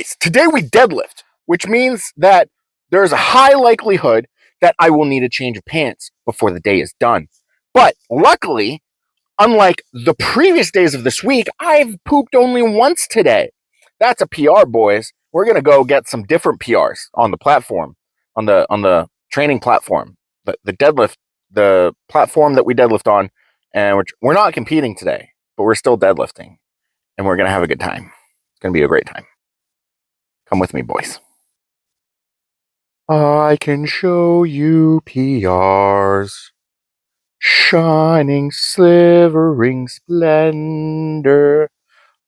Boys, today we deadlift, which means that there's a high likelihood that I will need a change of pants before the day is done. But luckily, unlike the previous days of this week, I've pooped only once today. That's a PR, boys. We're gonna go get some different PRs on the platform, on the training platform, the deadlift, the platform that we deadlift on, and we're not competing today, but we're still deadlifting, and we're gonna have a good time. It's gonna be a great time. Come with me, boys. I can show you PRs. Shining, slivering splendor.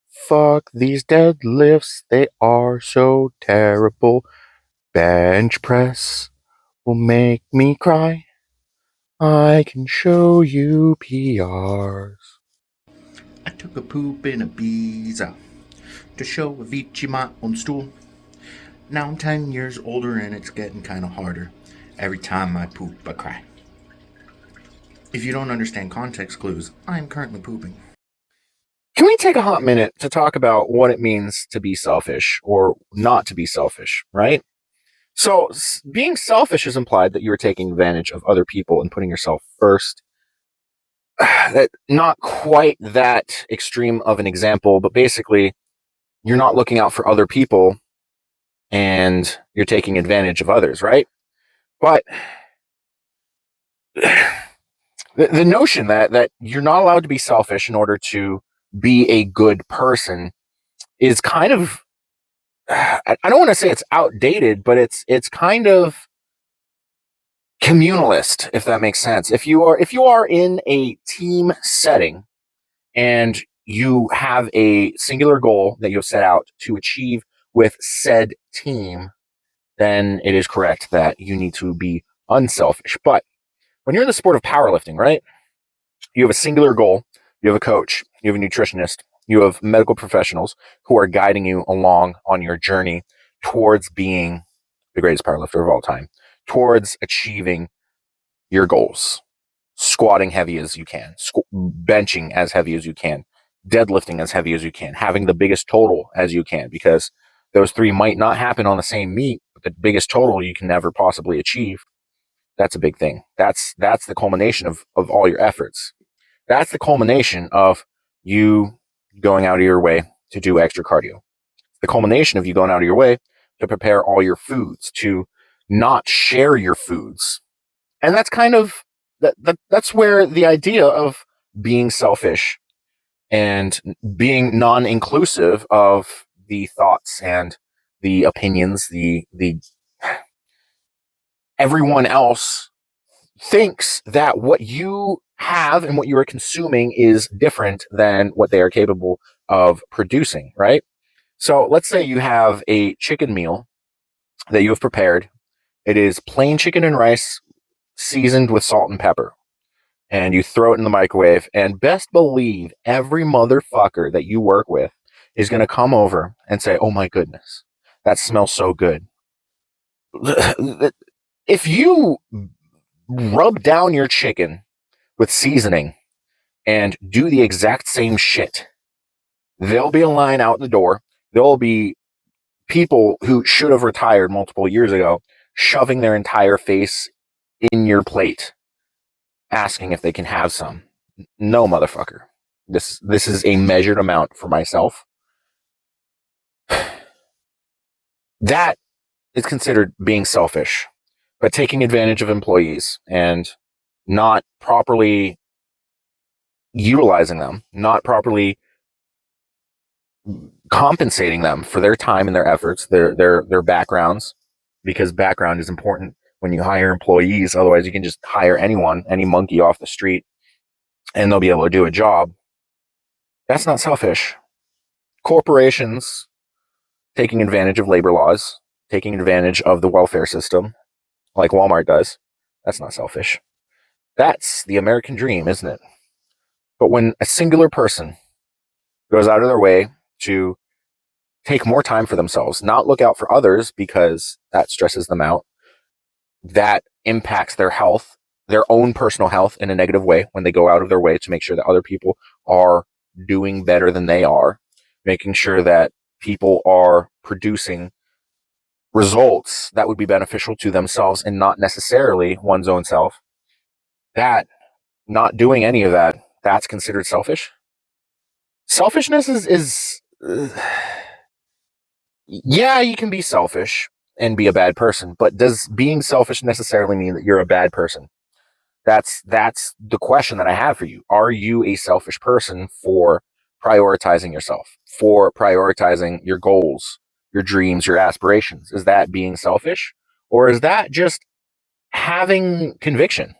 Fuck these deadlifts, they are so terrible. Bench press will make me cry. I can show you PRs. I took a poop in a Ibiza to show Avicii my own stool. Now I'm 10 years older and it's getting kind of harder. Every time I poop, I cry. If you don't understand context clues, I'm currently pooping. Can we take a hot minute to talk about what it means to be selfish or not to be selfish, right? So, being selfish is implied that you're taking advantage of other people and putting yourself first. That not quite that extreme of an example, but basically, you're not looking out for other people and you're taking advantage of others, right? But the notion that you're not allowed to be selfish in order to be a good person is kind of, I don't want to say it's outdated, but it's kind of communalist, if that makes sense. If you are in a team setting and you have a singular goal that you've set out to achieve with said team, then it is correct that you need to be unselfish. But when you're in the sport of powerlifting, right? You have a singular goal, you have a coach, you have a nutritionist, you have medical professionals who are guiding you along on your journey towards being the greatest powerlifter of all time, towards achieving your goals, squatting heavy as you can, benching as heavy as you can, deadlifting as heavy as you can, having the biggest total as you can, because those three might not happen on the same meet, but the biggest total you can never possibly achieve. That's a big thing. That's the culmination of all your efforts. That's the culmination of you going out of your way to do extra cardio. The culmination of you going out of your way to prepare all your foods, to not share your foods. And that's kind of, that's where the idea of being selfish and being non-inclusive of the thoughts and the opinions, the everyone else thinks that what you have and what you are consuming is different than what they are capable of producing, right? So let's say you have a chicken meal that you have prepared. It is plain chicken and rice seasoned with salt and pepper. And you throw it in the microwave, and best believe every motherfucker that you work with is going to come over and say, "Oh my goodness, that smells so good." If you rub down your chicken with seasoning and do the exact same shit, there'll be a line out the door. There'll be people who should have retired multiple years ago shoving their entire face in your plate, asking if they can have some. No, motherfucker. This is a measured amount for myself. That is considered being selfish, but taking advantage of employees and not properly utilizing them, not properly compensating them for their time and their efforts, their backgrounds, because background is important when you hire employees. Otherwise, you can just hire anyone, any monkey off the street, and they'll be able to do a job. That's not selfish. Corporations taking advantage of labor laws, taking advantage of the welfare system, like Walmart does, that's not selfish. That's the American dream, isn't it? But when a singular person goes out of their way to take more time for themselves, not look out for others because that stresses them out, that impacts their health, their own personal health in a negative way when they go out of their way to make sure that other people are doing better than they are, making sure that people are producing results that would be beneficial to themselves and not necessarily one's own self, that not doing any of that, that's considered selfish. Selfishness is yeah, you can be selfish and be a bad person, but does being selfish necessarily mean that you're a bad person? That's the question that I have for you. Are you a selfish person for prioritizing yourself, for prioritizing your goals, your dreams, your aspirations? Is that being selfish? Or is that just having conviction?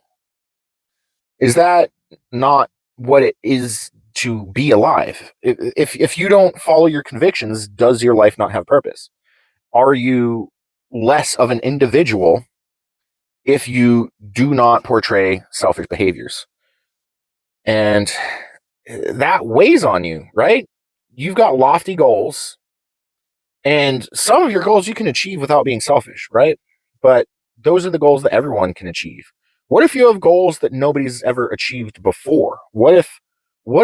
Is that not what it is to be alive? If you don't follow your convictions, does your life not have purpose? Are you less of an individual if you do not portray selfish behaviors? And that weighs on you, right? You've got lofty goals, and some of your goals you can achieve without being selfish, right? But those are the goals that everyone can achieve. What if you have goals that nobody's ever achieved before? What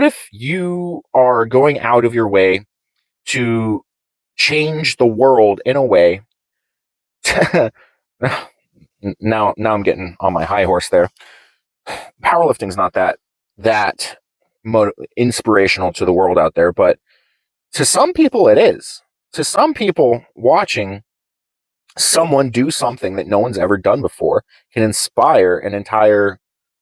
if you are going out of your way to change the world in a way now I'm getting on my high horse there. Powerlifting's not that inspirational to the world out there, but to some people it is. To some people, watching someone do something that no one's ever done before can inspire an entire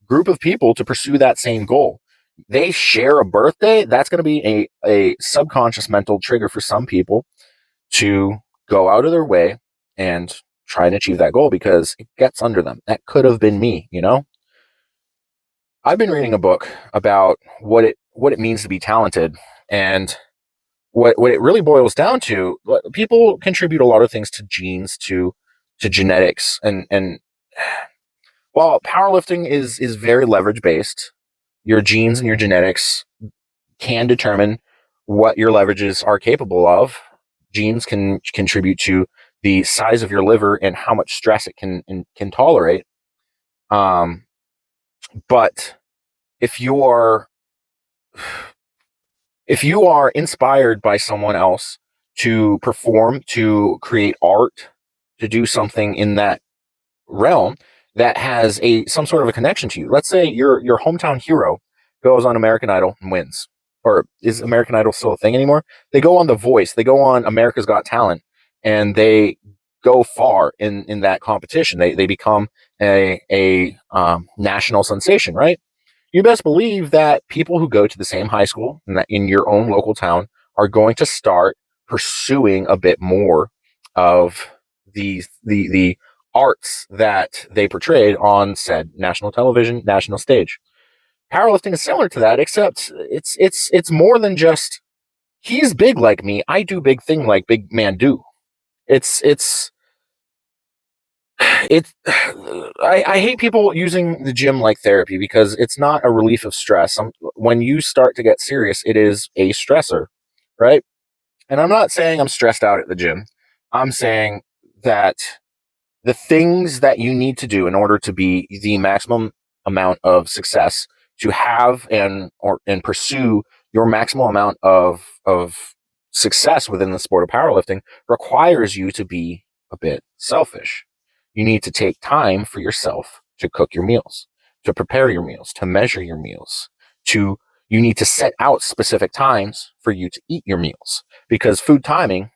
group of people to pursue that same goal. They share a birthday, that's going to be a subconscious mental trigger for some people to go out of their way and try and achieve that goal because it gets under them. That could have been me, you know? I've been reading a book about what it means to be talented, and what it really boils down to. People contribute a lot of things to genes, to genetics, and while powerlifting is very leverage based, your genes and your genetics can determine what your leverages are capable of. Genes can contribute to the size of your liver and how much stress it can tolerate. But if you are if you are inspired by someone else to perform, to create art, to do something in that realm that has some sort of a connection to you. Let's say your hometown hero goes on American Idol and wins. Or is American Idol still a thing anymore? They go on The Voice, they go on America's Got Talent, and they go far in that competition. They become a national sensation, right? You best believe that people who go to the same high school in your own local town are going to start pursuing a bit more of the arts that they portrayed on said national television, national stage. Powerlifting is similar to that, except it's more than just he's big like me, I do big thing like big man do. It's it I hate people using the gym like therapy because it's not a relief of stress. When you start to get serious, it is a stressor, right? And I'm not saying I'm stressed out at the gym. I'm saying that the things that you need to do in order to be the maximum amount of success, to have and pursue your maximum amount of success within the sport of powerlifting, requires you to be a bit selfish. You need to take time for yourself to cook your meals, to prepare your meals, to measure your meals, to you need to set out specific times for you to eat your meals, because food timing,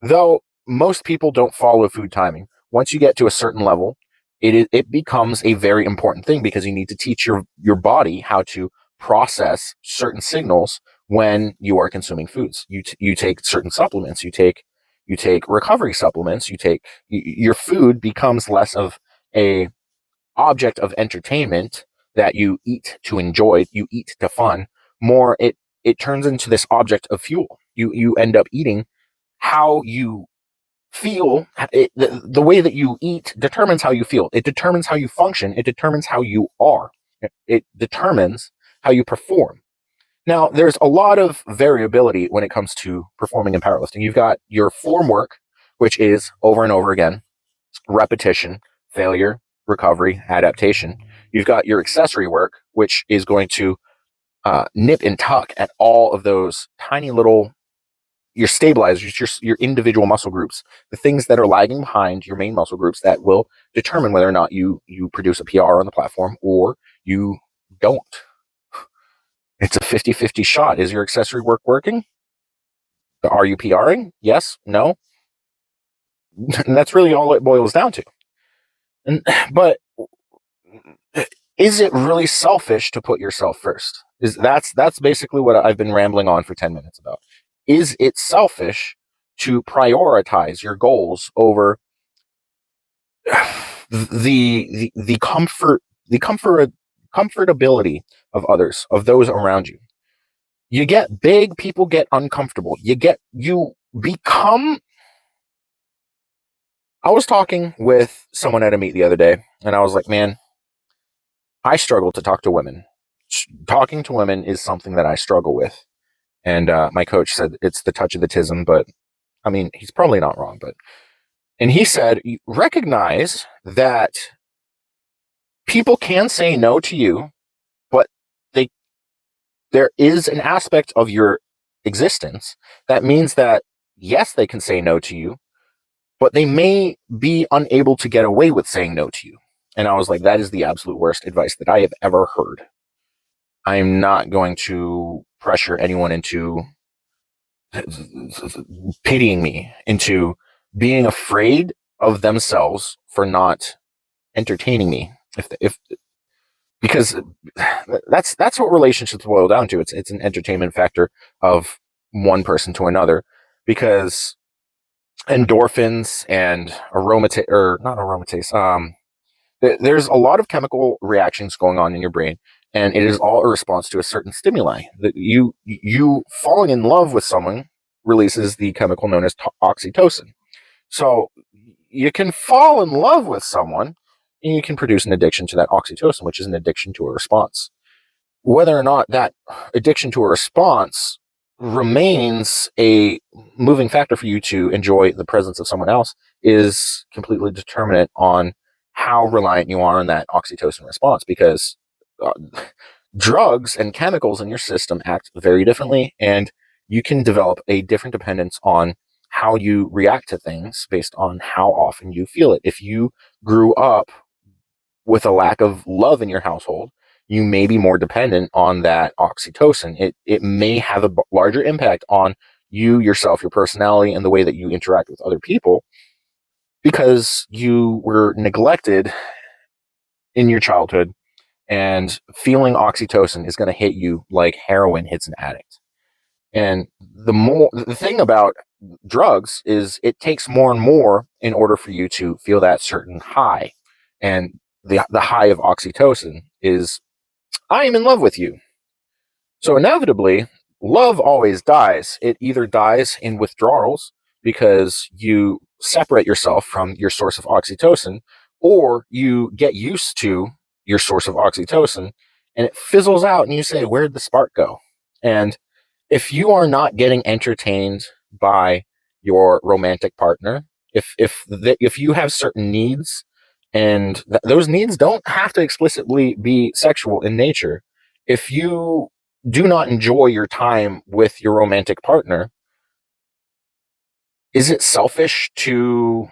though most people don't follow food timing, once you get to a certain level, it becomes a very important thing, because you need to teach your body how to process certain signals when you are consuming foods. You take certain supplements, you take recovery supplements, your food becomes less of a object of entertainment that you eat to enjoy, you eat to fun. More, it turns into this object of fuel. You end up eating how you feel. The way that you eat determines how you feel. It determines how you function. It determines how you are. It determines how you perform. Now, there's a lot of variability when it comes to performing in powerlifting. You've got your form work, which is over and over again, repetition, failure, recovery, adaptation. You've got your accessory work, which is going to nip and tuck at all of those tiny little your stabilizers, your individual muscle groups, the things that are lagging behind your main muscle groups that will determine whether or not you produce a PR on the platform or you don't. It's a 50-50 shot. Is your accessory work working? Are you PRing? Yes? No? And that's really all it boils down to. But is it really selfish to put yourself first? That's basically what I've been rambling on for 10 minutes about. Is it selfish to prioritize your goals over the comfortability of others, of those around you? You get big, people get uncomfortable. You become. I was talking with someone at a meet the other day, and I was like, man, I struggle to talk to women. Talking to women is something that I struggle with. And my coach said it's the touch of the tism, but I mean, he's probably not wrong. And he said, recognize that people can say no to you, but there is an aspect of your existence that means that, yes, they can say no to you, but they may be unable to get away with saying no to you. And I was like, that is the absolute worst advice that I have ever heard. I am not going to pressure anyone into pitying me, into being afraid of themselves for not entertaining me. Because that's what relationships boil down to. It's an entertainment factor of one person to another, because endorphins and there's a lot of chemical reactions going on in your brain, and it is all a response to a certain stimuli. That you falling in love with someone releases the chemical known as oxytocin. So you can fall in love with someone, and you can produce an addiction to that oxytocin, which is an addiction to a response. Whether or not that addiction to a response remains a moving factor for you to enjoy the presence of someone else is completely determinate on how reliant you are on that oxytocin response, because uh, drugs and chemicals in your system act very differently, and you can develop a different dependence on how you react to things based on how often you feel it. If you grew up with a lack of love in your household, you may be more dependent on that oxytocin. It may have a larger impact on you, yourself, your personality, and the way that you interact with other people, because you were neglected in your childhood, and feeling oxytocin is going to hit you like heroin hits an addict. And the thing about drugs is it takes more and more in order for you to feel that certain high. And the high of oxytocin is, I am in love with you. So inevitably, love always dies. It either dies in withdrawals because you separate yourself from your source of oxytocin, or you get used to your source of oxytocin and it fizzles out and you say, where'd the spark go? And if you are not getting entertained by your romantic partner, if you have certain needs, and those needs don't have to explicitly be sexual in nature, if you do not enjoy your time with your romantic partner, is it selfish to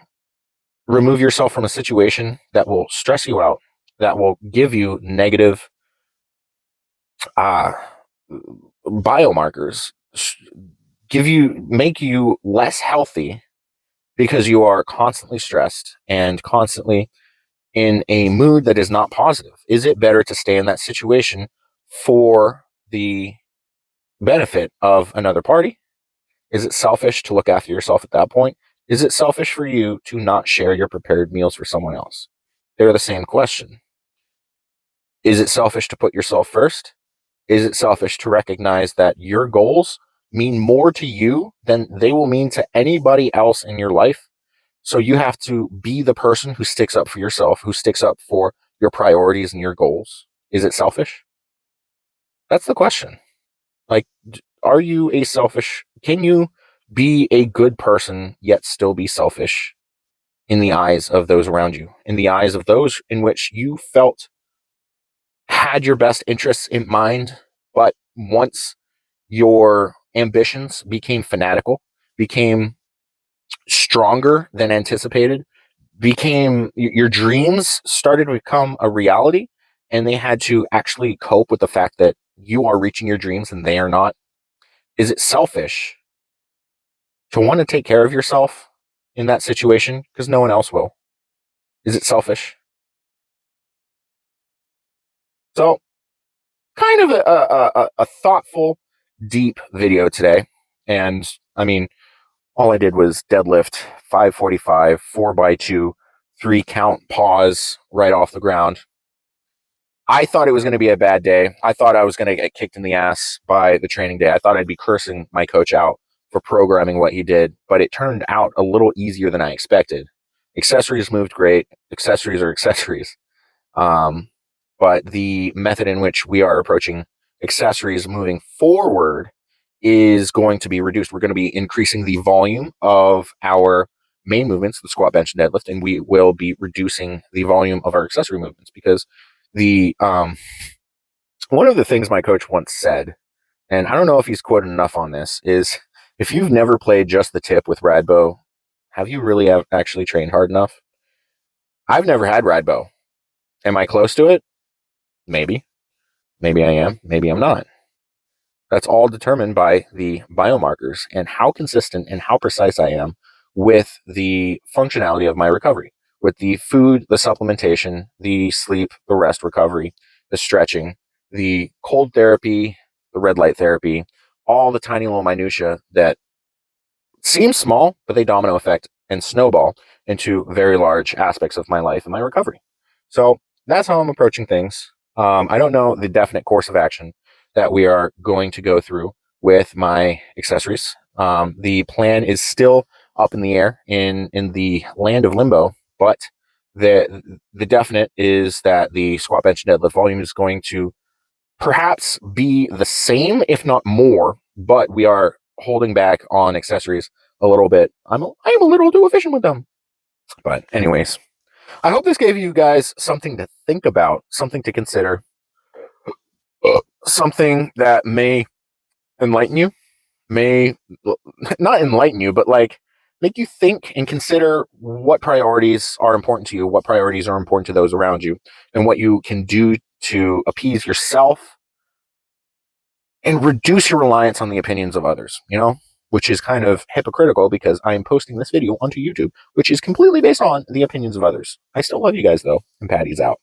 remove yourself from a situation that will stress you out, that will give you negative uh, biomarkers, make you less healthy because you are constantly stressed and constantly in a mood that is not positive? Is it better to stay in that situation for the benefit of another party? Is it selfish to look after yourself at that point? Is it selfish for you to not share your prepared meals for someone else? They're the same question. Is it selfish to put yourself first? Is it selfish to recognize that your goals mean more to you than they will mean to anybody else in your life? So you have to be the person who sticks up for yourself, who sticks up for your priorities and your goals. Is it selfish? That's the question. Like, are you can you be a good person yet still be selfish in the eyes of those around you, in the eyes of those in which you felt had your best interests in mind, but once your ambitions became fanatical, became stronger than anticipated, became your dreams started to become a reality, and they had to actually cope with the fact that you are reaching your dreams and they are not? Is it selfish to want to take care of yourself in that situation because no one else will? Is it selfish? So, kind of a thoughtful, deep video today. And I mean, all I did was deadlift 545, 4x2, 3 count pause right off the ground. I thought it was going to be a bad day. I thought I was going to get kicked in the ass by the training day. I thought I'd be cursing my coach out for programming what he did, but it turned out a little easier than I expected. Accessories moved great. Accessories are accessories. Um, but the method in which we are approaching accessories moving forward is going to be reduced. We're going to be increasing the volume of our main movements, the squat, bench, and deadlift, and we will be reducing the volume of our accessory movements because the one of the things my coach once said, and I don't know if he's quoted enough on this, is if you've never played just the tip with Radbo, have you really actually trained hard enough? I've never had Radbo. Am I close to it? Maybe. Maybe I am. Maybe I'm not. That's all determined by the biomarkers and how consistent and how precise I am with the functionality of my recovery, with the food, the supplementation, the sleep, the rest recovery, the stretching, the cold therapy, the red light therapy, all the tiny little minutia that seem small, but they domino effect and snowball into very large aspects of my life and my recovery. So that's how I'm approaching things. I don't know the definite course of action that we are going to go through with my accessories. The plan is still up in the air in the land of limbo, but the definite is that the squat, bench, and deadlift volume is going to perhaps be the same, if not more, but we are holding back on accessories a little bit. I'm a little too efficient with them. But anyways, I hope this gave you guys something to think about, something to consider, something that may enlighten you, may not enlighten you, but like make you think and consider what priorities are important to you, what priorities are important to those around you, and what you can do to appease yourself and reduce your reliance on the opinions of others, which is kind of hypocritical because I am posting this video onto YouTube, which is completely based on the opinions of others. I still love you guys though, and Patty's out.